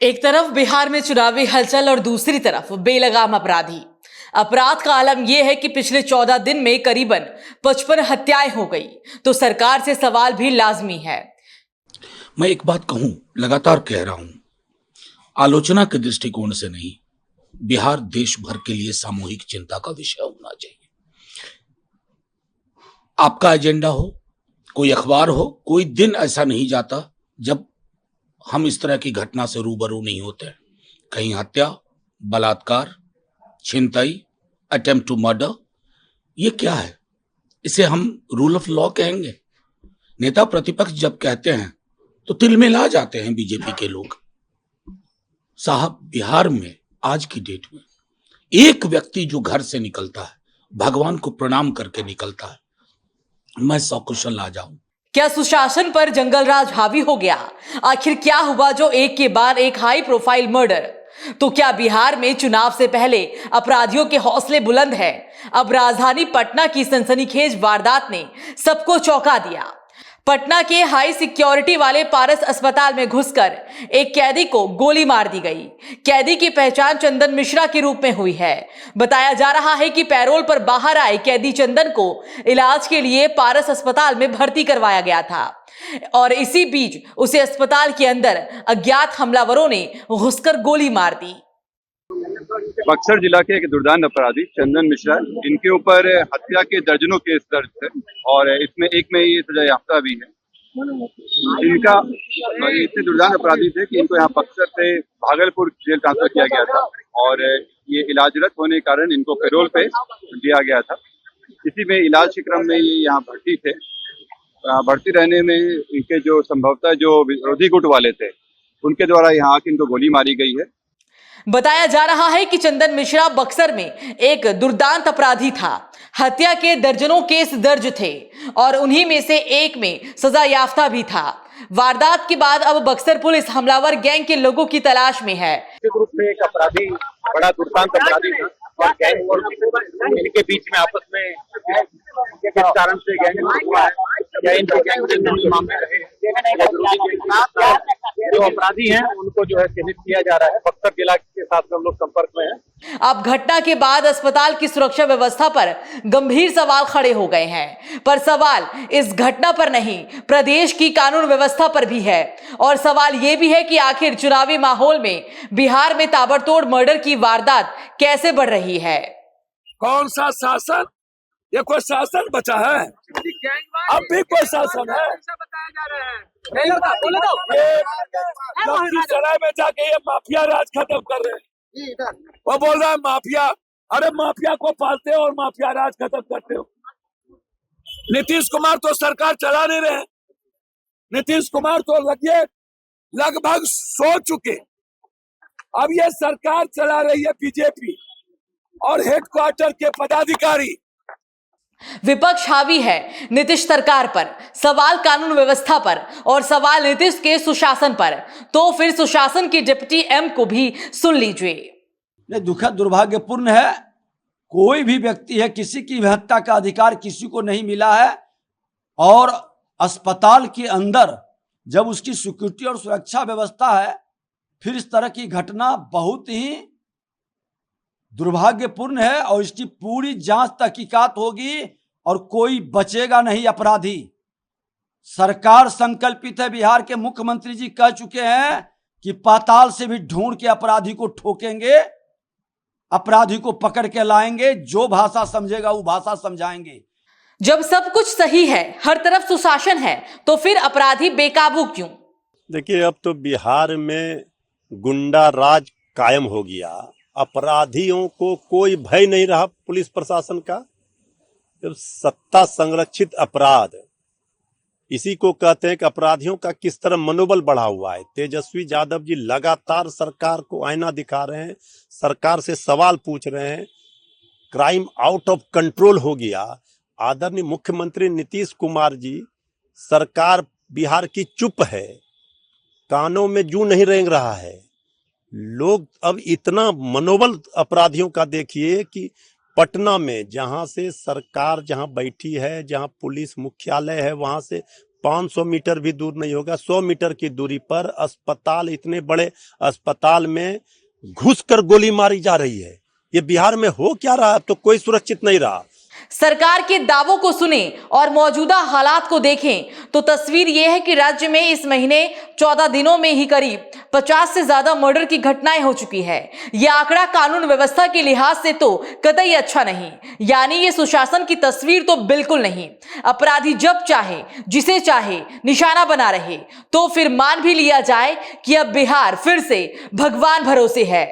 एक तरफ बिहार में चुनावी हलचल और दूसरी तरफ बेलगाम अपराधी। अपराध का आलम यह है कि पिछले 14 दिन में करीबन 55 हत्याएं हो गई, तो सरकार से सवाल भी लाजमी है। मैं एक बात कहूं, लगातार कह रहा हूं, आलोचना के दृष्टिकोण से नहीं, बिहार देश भर के लिए सामूहिक चिंता का विषय होना चाहिए। आपका एजेंडा हो, कोई अखबार हो, कोई दिन ऐसा नहीं जाता जब हम इस तरह की घटना से रूबरू नहीं होते। कहीं हत्या, बलात्कार, छिनतई, अटेम्प्ट टू मर्डर, ये क्या है? इसे हम रूल ऑफ लॉ कहेंगे? नेता प्रतिपक्ष जब कहते हैं तो तिलमिला जाते हैं बीजेपी के लोग। साहब, बिहार में आज की डेट में एक व्यक्ति जो घर से निकलता है, भगवान को प्रणाम करके निकलता है, मैं सकुशल आ जाऊं। क्या सुशासन पर जंगल राज हावी हो गया? आखिर क्या हुआ जो एक के बाद एक हाई प्रोफाइल मर्डर? तो क्या बिहार में चुनाव से पहले अपराधियों के हौसले बुलंद हैं? अब राजधानी पटना की सनसनीखेज वारदात ने सबको चौंका दिया। पटना के हाई सिक्योरिटी वाले पारस अस्पताल में घुसकर एक कैदी को गोली मार दी गई। कैदी की पहचान चंदन मिश्रा के रूप में हुई है। बताया जा रहा है कि पैरोल पर बाहर आए कैदी चंदन को इलाज के लिए पारस अस्पताल में भर्ती करवाया गया था और इसी बीच उसे अस्पताल के अंदर अज्ञात हमलावरों ने घुसकर गोली मार दी। बक्सर जिला के एक दुर्दांत अपराधी चंदन मिश्रा, इनके ऊपर हत्या के दर्जनों केस दर्ज थे और इसमें एक में ये सजा याफ्ता भी है। इनका इतने दुर्दांत अपराधी थे कि इनको यहाँ बक्सर से भागलपुर जेल ट्रांसफर किया गया था और ये इलाजरत होने के कारण इनको पैरोल पे दिया गया था। इसी में इलाज के क्रम में ये यहाँ भर्ती थे। भर्ती रहने में इनके जो संभवतः जो विरोधी गुट वाले थे, उनके द्वारा यहाँ आके इनको गोली मारी गई है। बताया जा रहा है कि चंदन मिश्रा बक्सर में एक दुर्दांत अपराधी था। हत्या के दर्जनों केस दर्ज थे और उन्हीं में से एक में सजा याफ्ता भी था। वारदात के बाद अब बक्सर पुलिस हमलावर गैंग के लोगों की तलाश में है। रूप में एक अपराधी, बड़ा दुर्दांत अपराधी था और गैंग और इनके बीच में आपस में किस कारण से गैंग हुआ है या इनके गैंग से मामले रहे, जो अपराधी हैं उनको जो है चिन्हित किया जा रहा है। बक्सर जिला के साथ हम लोग संपर्क में हैं। अब घटना के बाद अस्पताल की सुरक्षा व्यवस्था पर गंभीर सवाल खड़े हो गए हैं, पर सवाल इस घटना पर नहीं, प्रदेश की कानून व्यवस्था पर भी है। और सवाल यह भी है कि आखिर चुनावी माहौल में बिहार में ताबड़तोड़ मर्डर की वारदात कैसे बढ़ रही है? कौन सा शासन? ये कोई शासन बचा है? अब भी कोई शासन है? लखीसराय में जाके ये माफिया राज खत्म कर रहे हैं। वो बोल रहा है माफिया, अरे माफिया को पालते हो और माफिया राज खत्म करते हो। नीतीश कुमार तो सरकार चला नहीं रहे। नीतीश कुमार तो लगभग सो चुके। अब ये सरकार चला रही है बीजेपी और हेडक्वार्टर के पदाधिकारी। विपक्ष हावी है नीतीश सरकार पर, सवाल कानून व्यवस्था पर और सवाल नीतीश के सुशासन पर। तो फिर सुशासन की डिप्टी एम को भी सुन लीजिए। दुखद दुर्भाग्यपूर्ण है, कोई भी व्यक्ति है, किसी की भी हत्या का अधिकार किसी को नहीं मिला है और अस्पताल के अंदर जब उसकी सिक्योरिटी और सुरक्षा व्यवस्था है, फिर इस तरह की घटना बहुत ही दुर्भाग्यपूर्ण है और इसकी पूरी जांच तहकीकात होगी और कोई बचेगा नहीं अपराधी। सरकार संकल्पित है, बिहार के मुख्यमंत्री जी कह चुके हैं कि पाताल से भी ढूंढ के अपराधी को ठोकेंगे, अपराधी को पकड़ के लाएंगे, जो भाषा समझेगा वो भाषा समझाएंगे। जब सब कुछ सही है, हर तरफ सुशासन है, तो फिर अपराधी बेकाबू क्यों? देखिए, अब तो बिहार में गुंडा राज कायम हो गया। अपराधियों को कोई भय नहीं रहा पुलिस प्रशासन का। जब सत्ता संरक्षित अपराध, इसी को कहते हैं कि अपराधियों का किस तरह मनोबल बढ़ा हुआ है। तेजस्वी यादव जी लगातार सरकार को आईना दिखा रहे हैं, सरकार से सवाल पूछ रहे हैं। क्राइम आउट ऑफ कंट्रोल हो गया। आदरणीय मुख्यमंत्री नीतीश कुमार जी, सरकार बिहार की चुप है, कानों में जूं नहीं रेंग रहा है। लोग अब इतना मनोबल अपराधियों का देखिए कि पटना में जहां से सरकार जहां बैठी है, जहां पुलिस मुख्यालय है, वहां से 500 मीटर भी दूर नहीं होगा, 100 मीटर की दूरी पर अस्पताल, इतने बड़े अस्पताल में घुसकर गोली मारी जा रही है। ये बिहार में हो क्या रहा है? अब तो कोई सुरक्षित नहीं रहा। सरकार के दावों को सुने और मौजूदा हालात को देखें तो तस्वीर यह है कि राज्य में इस महीने 14 दिनों में ही करीब 50 से ज्यादा मर्डर की घटनाएं हो चुकी है। यह आंकड़ा कानून व्यवस्था के लिहाज से तो कतई अच्छा नहीं, यानी ये सुशासन की तस्वीर तो बिल्कुल नहीं। अपराधी जब चाहे जिसे चाहे निशाना बना रहे तो फिर मान भी लिया जाए कि अब बिहार फिर से भगवान भरोसे है।